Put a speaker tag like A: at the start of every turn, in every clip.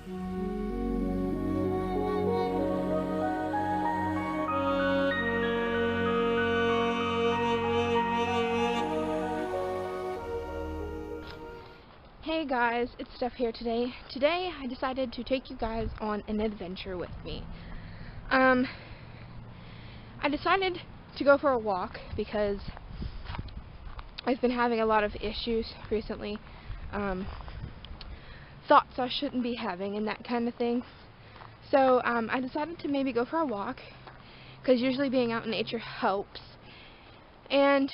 A: Hey guys, it's Steph here today. Today I decided to take you guys on an adventure with me. I decided to go for a walk because I've been having a lot of issues recently. Thoughts I shouldn't be having and that kind of thing. So I decided to maybe go for a walk because usually being out in nature helps. And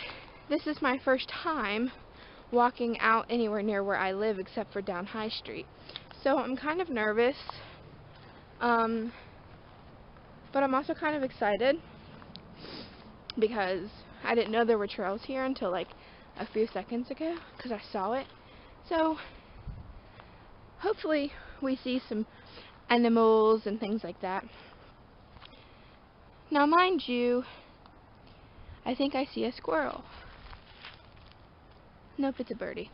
A: this is my first time walking out anywhere near where I live except for down High Street. So I'm kind of nervous, but I'm also kind of excited because I didn't know there were trails here until like a few seconds ago because I saw it. So hopefully we see some animals and things like that. Now mind you, I think I see a squirrel. Nope, it's a birdie.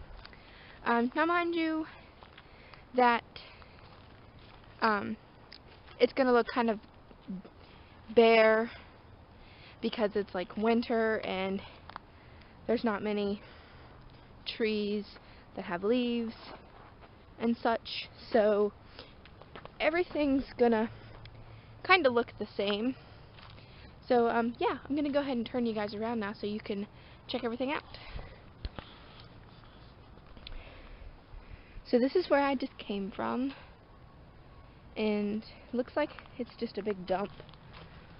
A: Now mind you that it's gonna look kind of bare because it's like winter and there's not many trees that have leaves and such, so everything's gonna kind of look the same. So yeah, I'm gonna go ahead and turn you guys around now so you can check everything out. So this is where I just came from, and it looks like it's just a big dump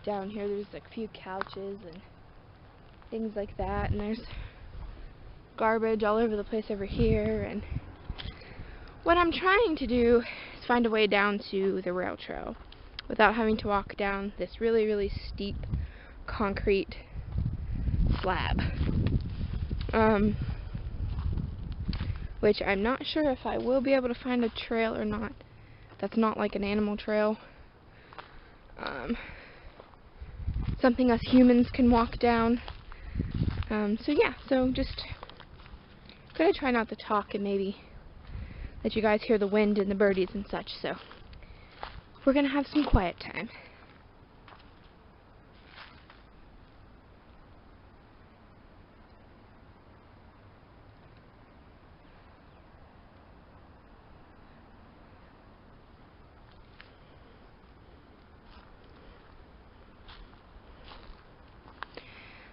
A: down here. There's like a few couches and things like that, and there's garbage all over the place over here. And what I'm trying to do is find a way down to the rail trail without having to walk down this really, really steep concrete slab. Which I'm not sure if I will be able to find a trail or not. That's not like an animal trail. Something us humans can walk down. So yeah, so just gonna try not to talk and maybe let you guys hear the wind and the birdies and such. So we're gonna have some quiet time.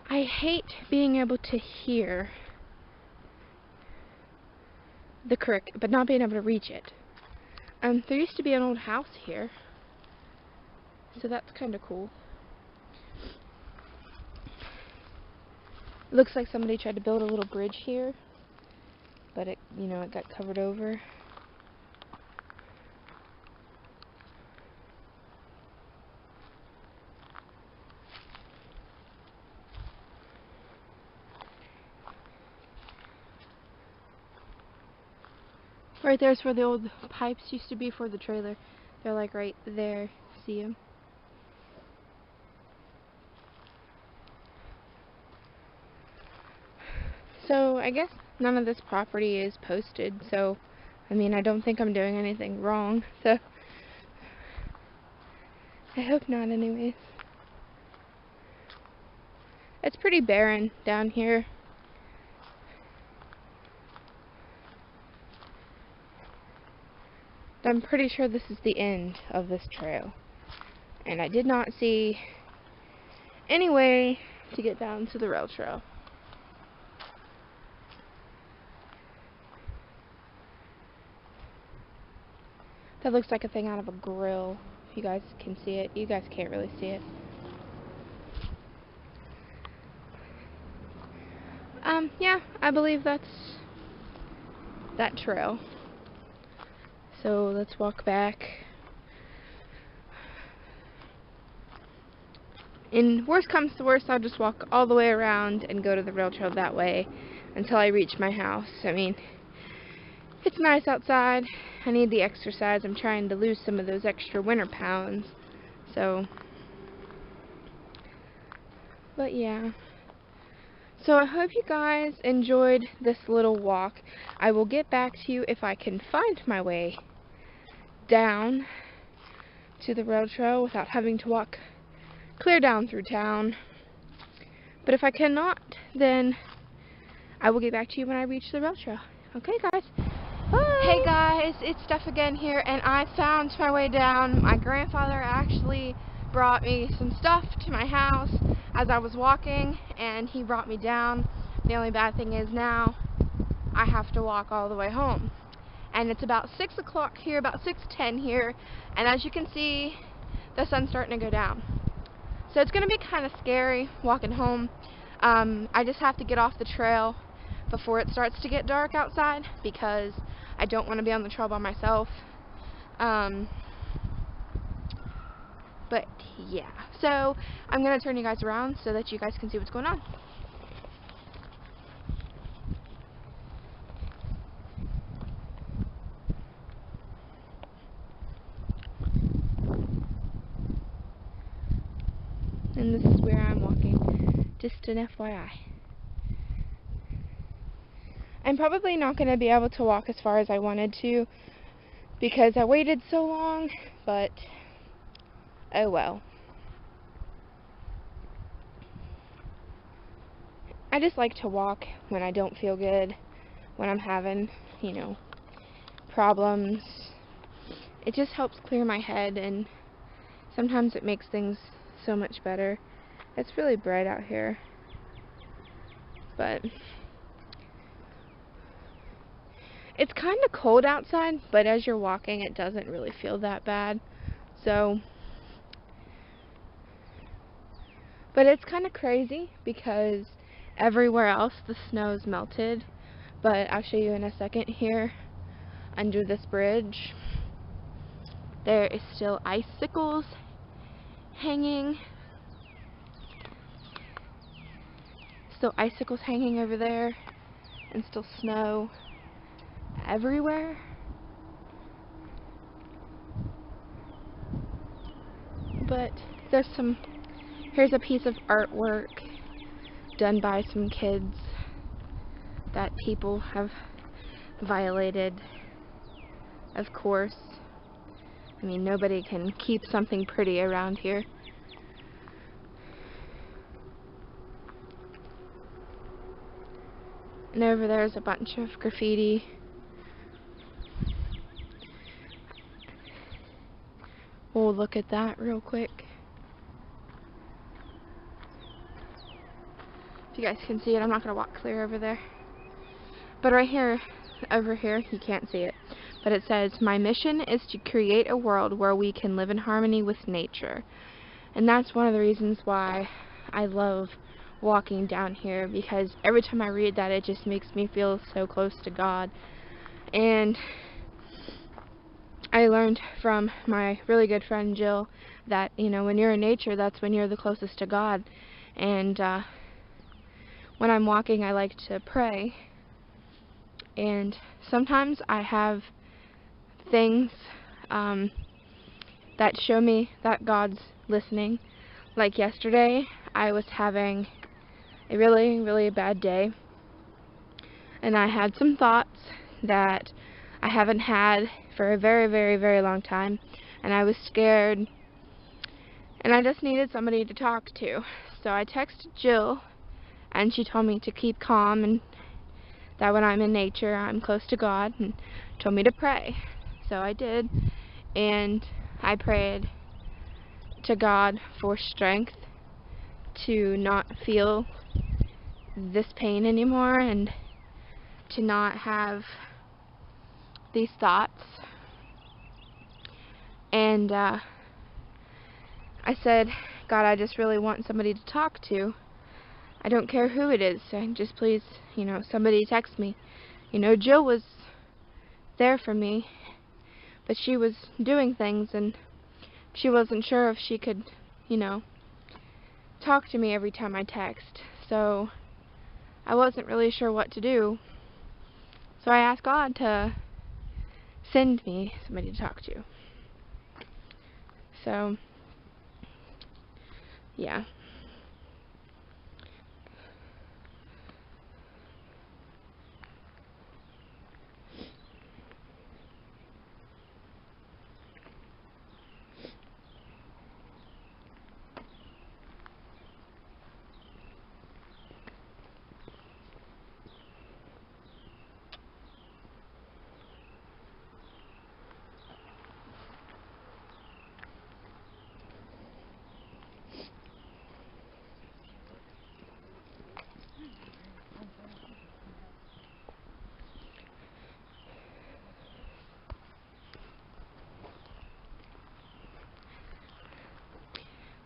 A: I hate being able to hear the creek, but not being able to reach it. There used to be an old house here, so that's kind of cool. It looks like somebody tried to build a little bridge here, but it got covered over. Right there's where the old pipes used to be for the trailer. They're like right there. See them? So I guess none of this property is posted, so I mean I don't think I'm doing anything wrong, so I hope not anyways. It's pretty barren down here. I'm pretty sure this is the end of this trail. And I did not see any way to get down to the rail trail. That looks like a thing out of a grill. If you guys can see it. You guys can't really see it. Yeah, I believe that's that trail. So let's walk back. And worst comes to worst, I'll just walk all the way around and go to the rail trail that way until I reach my house. I mean, it's nice outside. I need the exercise. I'm trying to lose some of those extra winter pounds. So, but yeah. So I hope you guys enjoyed this little walk. I will get back to you if I can find my way down to the rail trail without having to walk clear down through town. But if I cannot, then I will get back to you when I reach the rail trail. Okay, guys? Bye. Hey guys, it's Steph again here, and I found my way down. My grandfather actually brought me some stuff to my house as I was walking, and he brought me down. The only bad thing is now I have to walk all the way home. And it's about 6 o'clock here, about 6:10 here, and as you can see, the sun's starting to go down. So it's going to be kind of scary walking home. I just have to get off the trail before it starts to get dark outside because I don't want to be on the trail by myself. But yeah, so I'm going to turn you guys around so that you guys can see what's going on. And this is where I'm walking, just an FYI. I'm probably not going to be able to walk as far as I wanted to because I waited so long, but oh well. I just like to walk when I don't feel good, when I'm having, problems. It just helps clear my head, and sometimes it makes things so much better. It's really bright out here, but it's kind of cold outside, but as you're walking it doesn't really feel that bad. So, but it's kind of crazy because everywhere else the snow's melted, but I'll show you in a second. Here under this bridge there is still icicles hanging. Still icicles hanging over there, and still snow everywhere. But here's a piece of artwork done by some kids that people have violated, of course. I mean, nobody can keep something pretty around here. And over there's a bunch of graffiti. We'll look at that real quick. If you guys can see it, I'm not going to walk clear over there. But right here, over here, you can't see it. But it says, "My mission is to create a world where we can live in harmony with nature." And that's one of the reasons why I love walking down here, because every time I read that, it just makes me feel so close to God. And I learned from my really good friend Jill that, when you're in nature, that's when you're the closest to God. And when I'm walking, I like to pray. And sometimes I have things that show me that God's listening. Like yesterday, I was having a really, really bad day, and I had some thoughts that I haven't had for a very, very, very long time, and I was scared, and I just needed somebody to talk to. So I texted Jill, and she told me to keep calm, and that when I'm in nature, I'm close to God, and told me to pray. So I did, and I prayed to God for strength to not feel this pain anymore, and to not have these thoughts. And I said, "God, I just really want somebody to talk to. I don't care who it is. Just please, somebody text me." Jill was there for me, but she was doing things, and she wasn't sure if she could, talk to me every time I text. So I wasn't really sure what to do. So I asked God to send me somebody to talk to. So, yeah.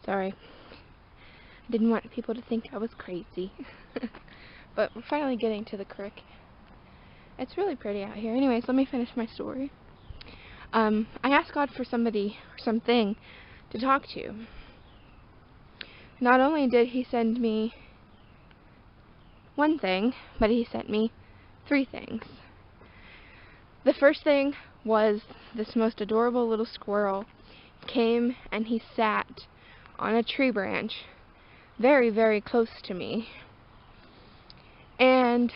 A: Sorry. I didn't want people to think I was crazy. But we're finally getting to the creek. It's really pretty out here. Anyways, let me finish my story. I asked God for somebody or something to talk to. Not only did He send me one thing, but He sent me 3 things. The first thing was this most adorable little squirrel came and he sat on a tree branch very, very close to me and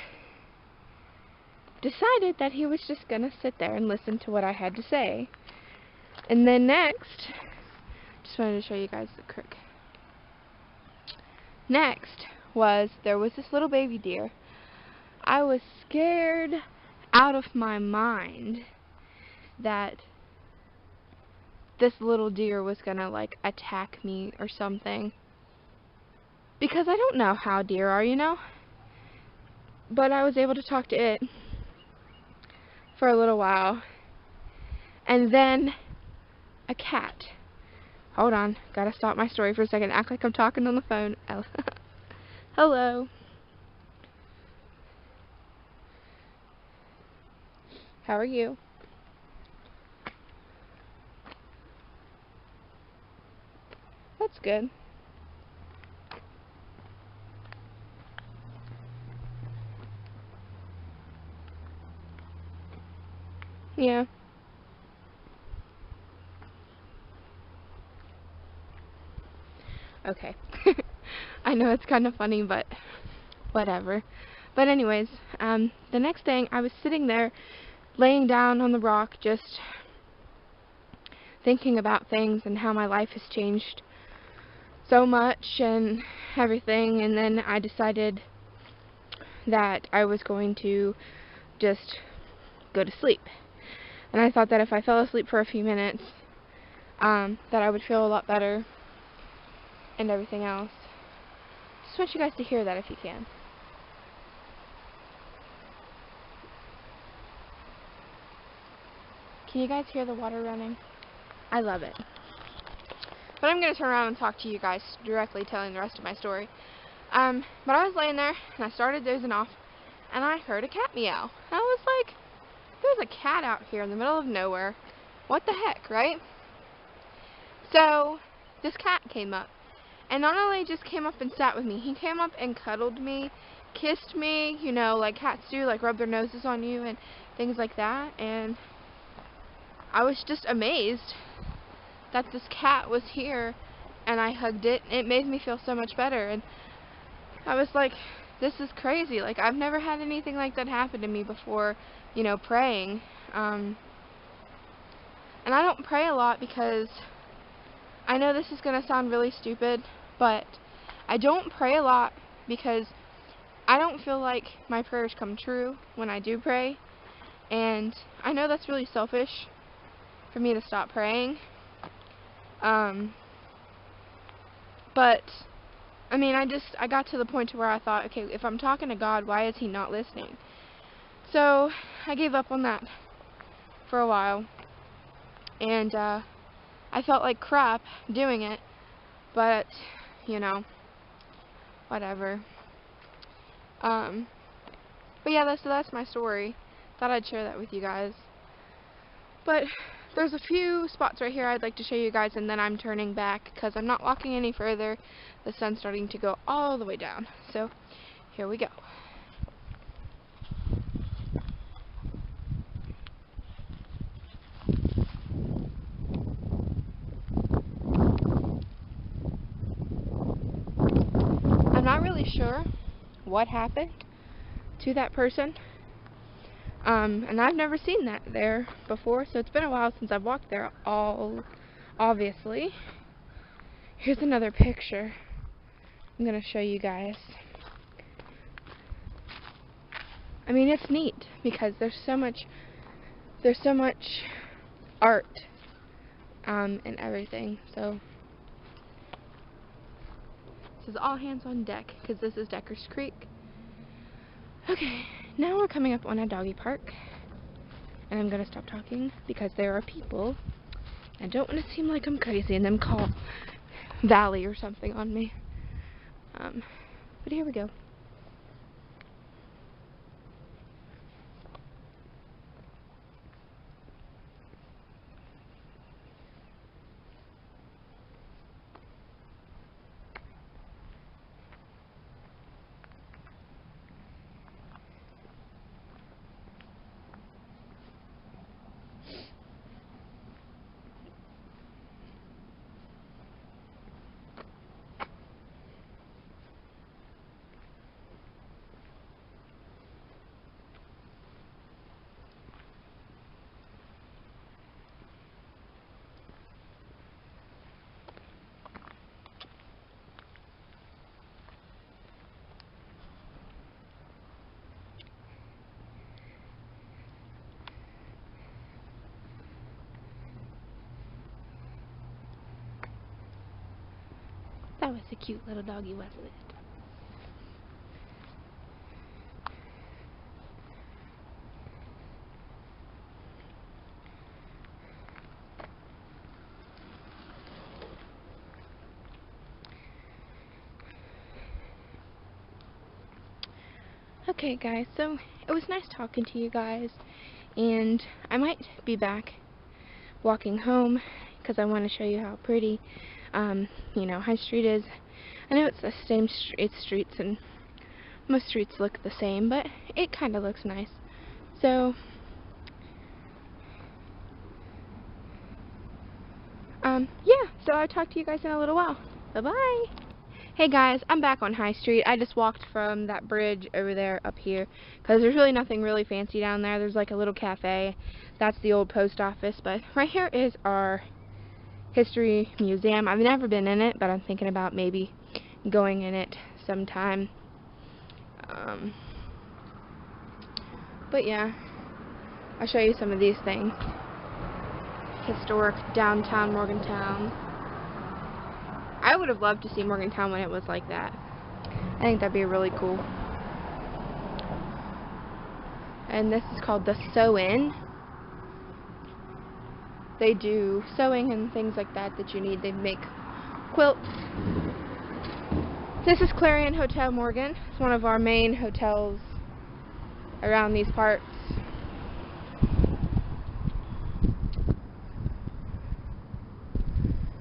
A: decided that he was just gonna sit there and listen to what I had to say. And then next, just wanted to show you guys the creek. Next there was this little baby deer. I was scared out of my mind that this little deer was gonna like attack me or something, because I don't know how deer are, you know, but I was able to talk to it for a little while. And then a cat. Hold on, gotta stop my story for a second, act like I'm talking on the phone. Hello. How are you? That's good. Yeah. Okay. I know it's kind of funny, but whatever. But anyways, the next thing, I was sitting there laying down on the rock just thinking about things and how my life has changed so much and everything, and then I decided that I was going to just go to sleep. And I thought that if I fell asleep for a few minutes, that I would feel a lot better and everything else. Just want you guys to hear that if you can. Can you guys hear the water running? I love it. But I'm going to turn around and talk to you guys directly, telling the rest of my story. But I was laying there, and I started dozing off, and I heard a cat meow. And I was like, there's a cat out here in the middle of nowhere. What the heck, right? So, this cat came up. And not only just came up and sat with me, he came up and cuddled me, kissed me, you know, like cats do, like rub their noses on you and things like that. And I was just amazed that this cat was here, and I hugged it. It made me feel so much better, and I was like, this is crazy. Like, I've never had anything like that happen to me before, you know, praying. And I don't pray a lot because I know this is going to sound really stupid, but I don't pray a lot because I don't feel like my prayers come true when I do pray, and I know that's really selfish for me to stop praying. But I mean, I got to the point to where I thought, okay, if I'm talking to God, why is He not listening? So I gave up on that for a while, and I felt like crap doing it, but you know, whatever. But yeah, that's my story. Thought I'd share that with you guys. But there's a few spots right here I'd like to show you guys, and then I'm turning back because I'm not walking any further. The sun's starting to go all the way down. So here we go. I'm not really sure what happened to that person. And I've never seen that there before, so it's been a while since I've walked there, obviously. Here's another picture I'm going to show you guys. I mean, it's neat because there's so much art and everything. So this is all hands on deck because this is Deckers Creek. Okay, now we're coming up on a doggy park, and I'm gonna stop talking because there are people. I don't want to seem like I'm crazy and them call valley or something on me. But here we go. That was a cute little doggy, wasn't it? Okay guys, so it was nice talking to you guys, and I might be back walking home because I want to show you how pretty you know, High Street is. I know it's the same streets, and most streets look the same, but it kind of looks nice. So yeah, so I'll talk to you guys in a little while. Bye-bye. Hey guys, I'm back on High Street. I just walked from that bridge over there up here because there's really nothing really fancy down there. There's like a little cafe. That's the old post office, but right here is our history museum. I've never been in it, but I'm thinking about maybe going in it sometime. But yeah, I'll show you some of these things. Historic downtown Morgantown. I would have loved to see Morgantown when it was like that. I think that'd be really cool. And this is called the Sew-In. They do sewing and things like that that you need. They make quilts. This is Clarion Hotel Morgan. It's one of our main hotels around these parts.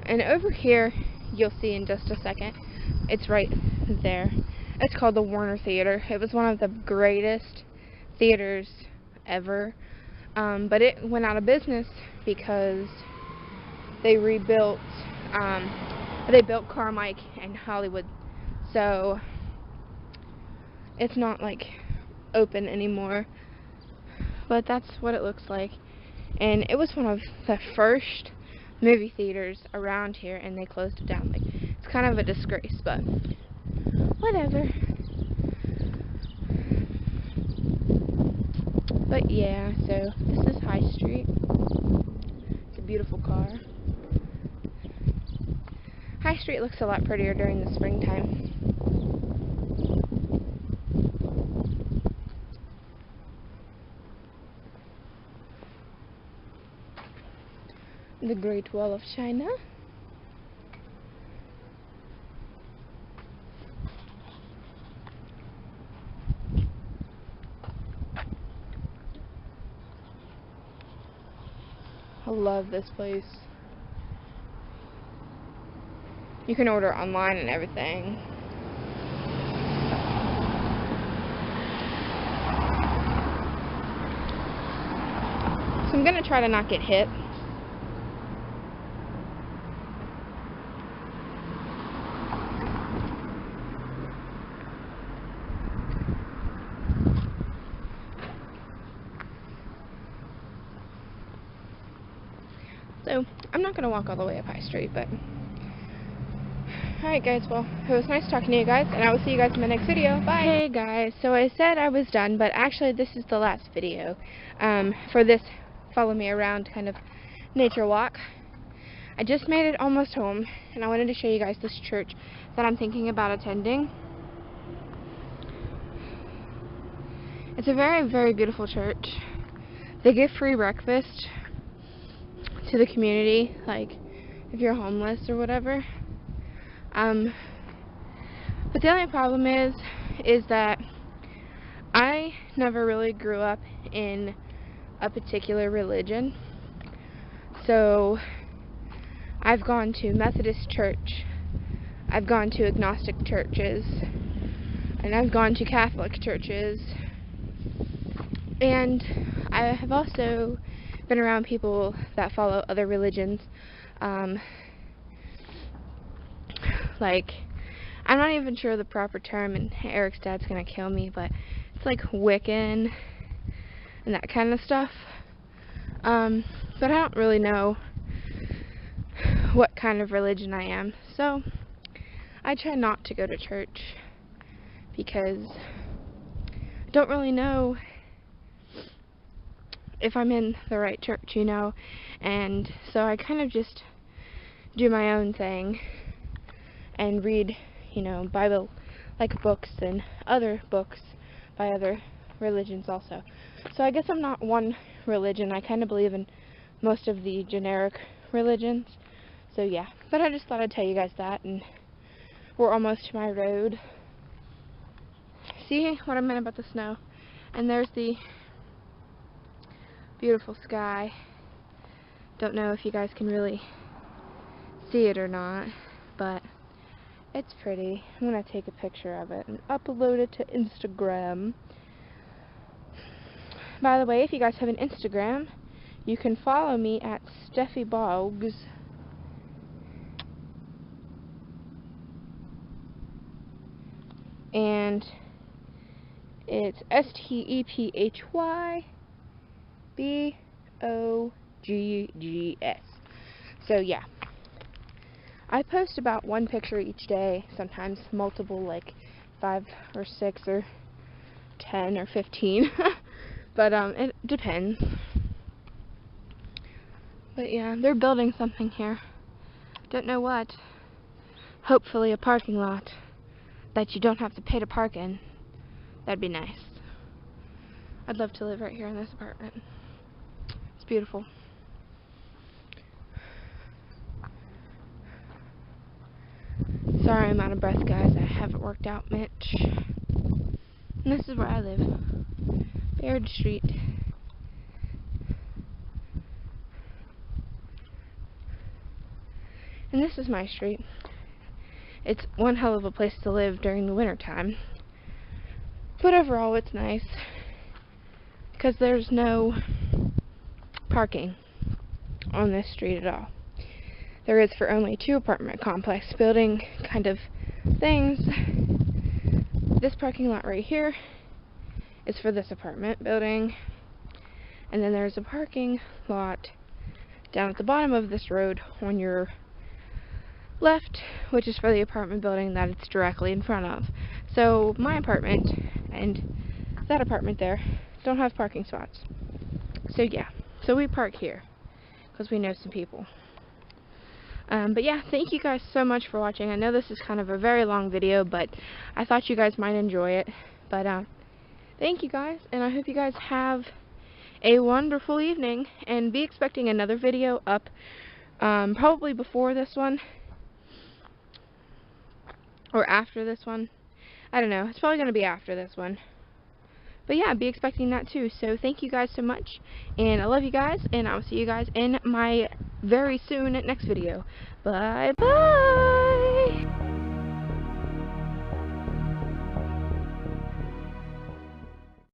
A: And over here, you'll see in just a second, it's right there. It's called the Warner Theater. It was one of the greatest theaters ever, but it went out of business because they rebuilt, they built Carmike and Hollywood, so it's not like open anymore, but that's what it looks like. And it was one of the first movie theaters around here, and they closed it down. Like, it's kind of a disgrace, but whatever. But yeah, so this is High Street. It's a beautiful car. High Street looks a lot prettier during the springtime. The Great Wall of China. I love this place. You can order online and everything. So I'm gonna try to not get hit. So, I'm not going to walk all the way up High Street, but... Alright guys, well, it was nice talking to you guys, and I will see you guys in my next video. Bye! Hey guys, so I said I was done, but actually this is the last video for this follow me around kind of nature walk. I just made it almost home, and I wanted to show you guys this church that I'm thinking about attending. It's a very, very beautiful church. They give free breakfast to the community, like if you're homeless or whatever. But the only problem is that I never really grew up in a particular religion. So I've gone to Methodist church, I've gone to agnostic churches, and I've gone to Catholic churches, and I have also been around people that follow other religions, like, I'm not even sure the proper term, and Eric's dad's gonna kill me, but it's like Wiccan and that kind of stuff. But I don't really know what kind of religion I am, so I try not to go to church because I don't really know if I'm in the right church, you know, and so I kind of just do my own thing and read, you know, Bible like books and other books by other religions also. So I guess I'm not one religion. I kind of believe in most of the generic religions. So yeah, but I just thought I'd tell you guys that, and we're almost to my road. See what I meant about the snow? And there's the beautiful sky. Don't know if you guys can really see it or not, but it's pretty. I'm gonna take a picture of it and upload it to Instagram. By the way, if you guys have an Instagram, you can follow me at Steffi Boggs. And it's STEPHYBOGGS. So yeah, I post about one picture each day, sometimes multiple, like 5 or 6 or 10 or 15. But it depends. But yeah, they're building something here. Don't know what. Hopefully a parking lot that you don't have to pay to park in. That'd be nice. I'd love to live right here in this apartment. It's beautiful. Sorry I'm out of breath, guys. I haven't worked out much. And this is where I live. Baird Street. And this is my street. It's one hell of a place to live during the winter time. But overall it's nice because there's no parking on this street at all. There is for only 2 apartment complex building kind of things. This parking lot right here is for this apartment building, and then there's a parking lot down at the bottom of this road on your left, which is for the apartment building that it's directly in front of. So my apartment and that apartment there don't have parking spots. So yeah, so we park here because we know some people. But yeah, thank you guys so much for watching. I know this is kind of a very long video, but I thought you guys might enjoy it. But thank you guys, and I hope you guys have a wonderful evening, and be expecting another video up probably before this one or after this one. I don't know. It's probably going to be after this one. But yeah, be expecting that too. So thank you guys so much, and I love you guys, and I'll see you guys in my very soon next video. Bye bye.